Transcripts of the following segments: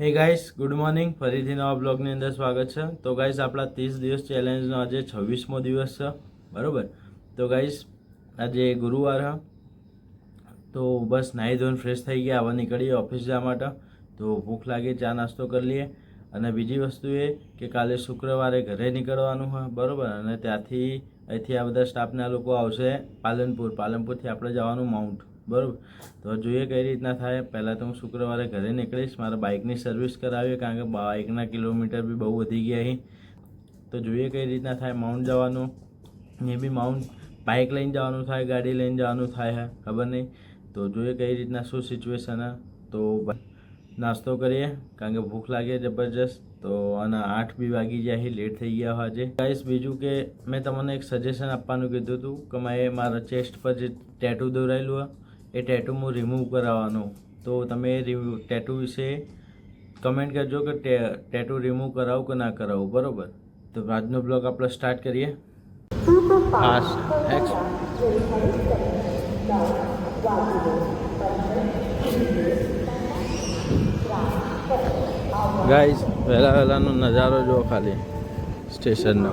હે guys, good morning. ફરીથી નવા બ્લોગની અંદર સ્વાગત છે. તો ગાઈસ, આપણા 30 દિવસ ચેલેન્જનો આજે 26મો દિવસ છે, બરાબર. તો ગાઈસ, આજે ગુરુવાર છે. તો બસ નાહી ધોઈને ફ્રેશ થઈ ગયા, હવે નીકળીએ ઓફિસ જવા માટે. તો ભૂખ લાગી, ચા નાસ્તો કરી લઈએ. અને બીજી વસ્તુ એ કે કાલે શુક્રવારે ઘરે નીકળવાનું હોય, બરાબર. અને ત્યાંથી અહીંથી આ બધા સ્ટાફના લોકો આવશે પાલનપુરથી આપણે જવાનું માઉન્ટ, બરાબર. તો જોઈએ કઈ રીતના થાય. પહેલાં તો હું શુક્રવારે ઘરે નીકળીશ, મારા બાઇકની સર્વિસ કરાવીએ, કારણ કે બાઇકના કિલોમીટર બી બહુ વધી ગયા અહીં. તો જોઈએ કઈ રીતના થાય માઉન્ટ જવાનું. એ બી માઉન્ટ બાઇક લઈને જવાનું થાય, ગાડી લઈને જવાનું થાય, ખબર નહીં. તો જોઈએ કઈ રીતના શું સિચ્યુએશન હે. તો નાસ્તો કરીએ, કારણ કે ભૂખ લાગે જબરજસ્ત. તો અને 8 બી વાગી જાય, લેટ થઈ ગયા હોય આજે. ગાઈસ, બીજું કે મેં તમને એક સજેશન આપવાનું કીધું હતું કે મેં મારા ચેસ્ટ પર જે ટેટુ દોરાયેલું હોય એ ટેટુ હું રિમૂવ કરાવવાનું. તો તમે ટેટુ વિશે કમેન્ટ કરજો કે ટેટુ રિમૂવ કરાવું કે ના કરાવું, બરાબર. તો આજનો બ્લોગ આપણે સ્ટાર્ટ કરીએ. ગાઈસ, વહેલાનો નજારો જો ખાલી સ્ટેશનનો.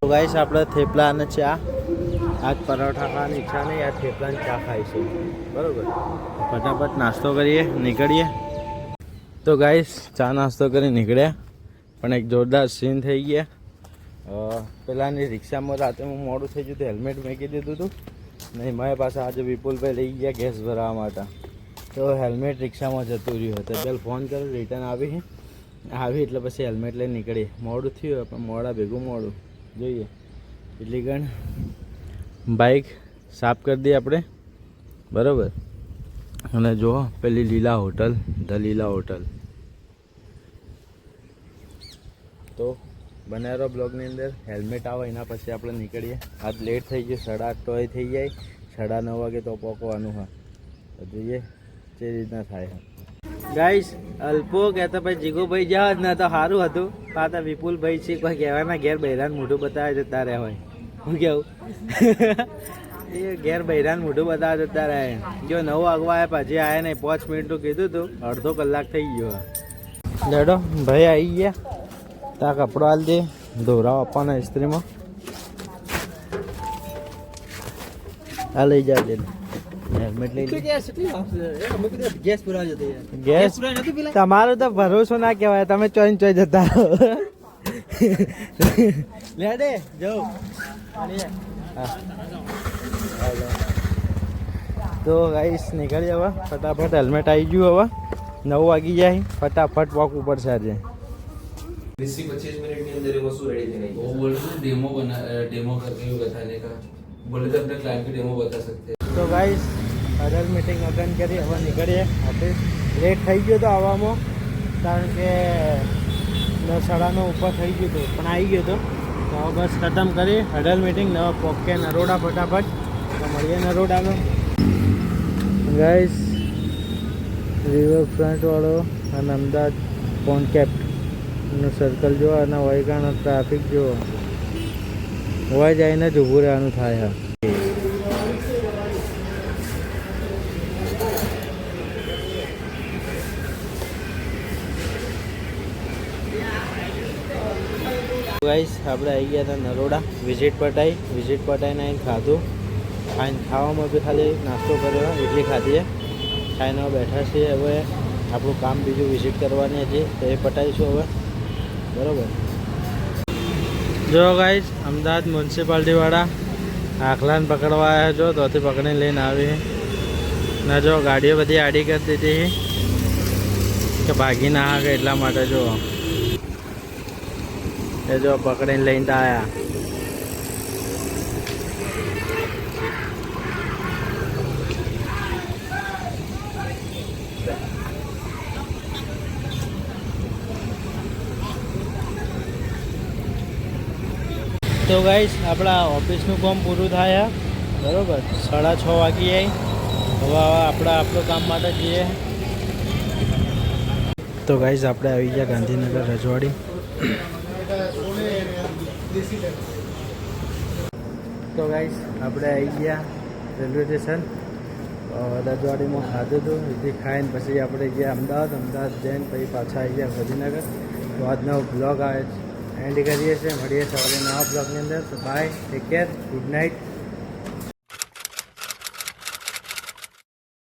તો ગાઈસ, આપણે થેપલા અને ચા, આજ પરોઠા ખાવાની ઈચ્છા નહીં, આ થેપલા અને ચા ખાઈશું, બરાબર. ફટાફટ નાસ્તો કરીએ, નીકળીએ. તો ગાઈસ, ચા નાસ્તો કરી નીકળ્યા, પણ એક જોરદાર સીન થઈ ગયા. પેલાની રિક્ષામાં રાતે હું મોડું થઈ ગયું તો હેલ્મેટ મૂકી દીધું હતું નહીં. મારી પાસે આજે વિપુલભાઈ લઈ ગયા ગેસ ભરાવા માટે, તો હેલ્મેટ રિક્ષામાં જતું રહ્યું હતું. પેલા ફોન કર્યો, રિટર્ન આવી એટલે પછી હેલ્મેટ લઈને નીકળી. મોડું થયું, પણ મોડા ભેગું મોડું જોઈએ. એટલી ગણ બાઇક સાફ કરી દઈએ આપણે, બરાબર. અને જુઓ પેલી લીલા હોટલ, ધ લીલા હોટલ. તો બનારો બ્લોગની અંદર હેલ્મેટ આવે એના પછી આપણે નીકળીએ. આજ લેટ થઈ ગયું, 8:30 તો એ થઈ જાય, 9:30 વાગે તો પહોંચવાનું હા. જોઈએ જે રીતના થાય. ગાઈસ, અલ્પો કહેતા ભાઈ જીગુભાઈ જાવ જ ના તો સારું હતું. પાછા વિપુલભાઈ છે કોઈ કહેવાના ઘેર બૈરાન મોઢું બતાવે જતા રહ્યા હોય. હું કેવું એ ઘેર બૈરાન મોઢું બતાવે જતા રહે. જો 9 વાગવા આવ્યા, પછી આવ્યા નહીં. 5 મિનિટનું કીધું હતું, અડધો કલાક થઈ ગયો. લેડો ભાઈ આવી ગયા. ત્યાં કપડો હાલ દે, ધોરાવ આપવાના ઇસ્ત્રીમાં. આ લઈ જાવ દે, હેલ્મેટ લઈ ગેસ તમારો તો ભરોસો ના કહેવાય. તમે ચોઈ ચોઈ જતા લેડે જવું. તો ગાઈસ નીકળી હવે ફટાફટ. હેલ્મેટ આવી ગયું, હવે 9 વાગી જાય. ફટાફટ વોક ઉપર છે આજે. 20-25 मिनट के अंदर वो शू रेडी थे नहीं. वो बोल रहे डेमो करके भी बताने का बोले तो अपने क्लाइंट की डेमो बता सकते हैं. તો ગાઈસ, અડલ મીટિંગ અટેન્ડ કરી હવે નીકળીએ ઓફિસ. લેટ થઈ ગયો તો આવવામાં, કારણ કે 9:30 ઉપર થઈ ગયું હતું, પણ આવી ગયો હતો. તો હવે બસ ખતમ કરી અડલ મીટિંગ. નવા પોકે નરોડા ફટાફટ. તો મળીએ નરોડામાં. ગાઈસ, રિવરફ્રન્ટવાળો અને અમદાવાદ કોન્કેપ્ટ નું સર્કલ જો અને વૈગાનો ટ્રાફિક જો હોય જઈને જ ઊભું રહેવાનું થાય. હા, ગાઈસ, આપણે આવી ગયા હતા નરોડા. વિઝિટ પટાઈને આવીને ખાધું. ખાવામાં બી ખાલી નાસ્તો કર્યો, ઇડલી ખાધી. ખાઈને બેઠા છીએ. હવે આપણું કામ બીજું વિઝિટ કરવાની હતી, તો એ પટાવીશું હવે, બરાબર. જો ગાઈસ, અમદાવાદ મ્યુનિસિપાલિટીવાળા આખલાને પકડવા આવ્યા જો, તોથી પકડીને લઈને આવી ના. જો ગાડીઓ બધી આડી કરી દીધી કે ભાગી ના આવે, એટલા માટે જો એ જો પકડીને લઈને આવ્યા. તો ગાઈસ, આપણા ઓફિસનું કામ પૂરું થાય, બરાબર. 6:30 વાગી જાય. હવે આપણું કામ માટે જઈએ. તો ગાઈસ, આપણે આવી ગયા ગાંધીનગર રજવાડી. તો ગાઈસ, આપણે આવી ગયા રેલવે સ્ટેશન. રજવાડીમાં ખાધું હતું, એથી ખાઈને પછી આપણે ગયા અમદાવાદ જઈને પછી પાછા આવી ગયા ગાંધીનગર. તો આજનો બ્લોગ આવે એન્ડ કરીએ છીએ. મળીએ સવારે નવા બ્લોગની અંદર. તો bye, take care, good night.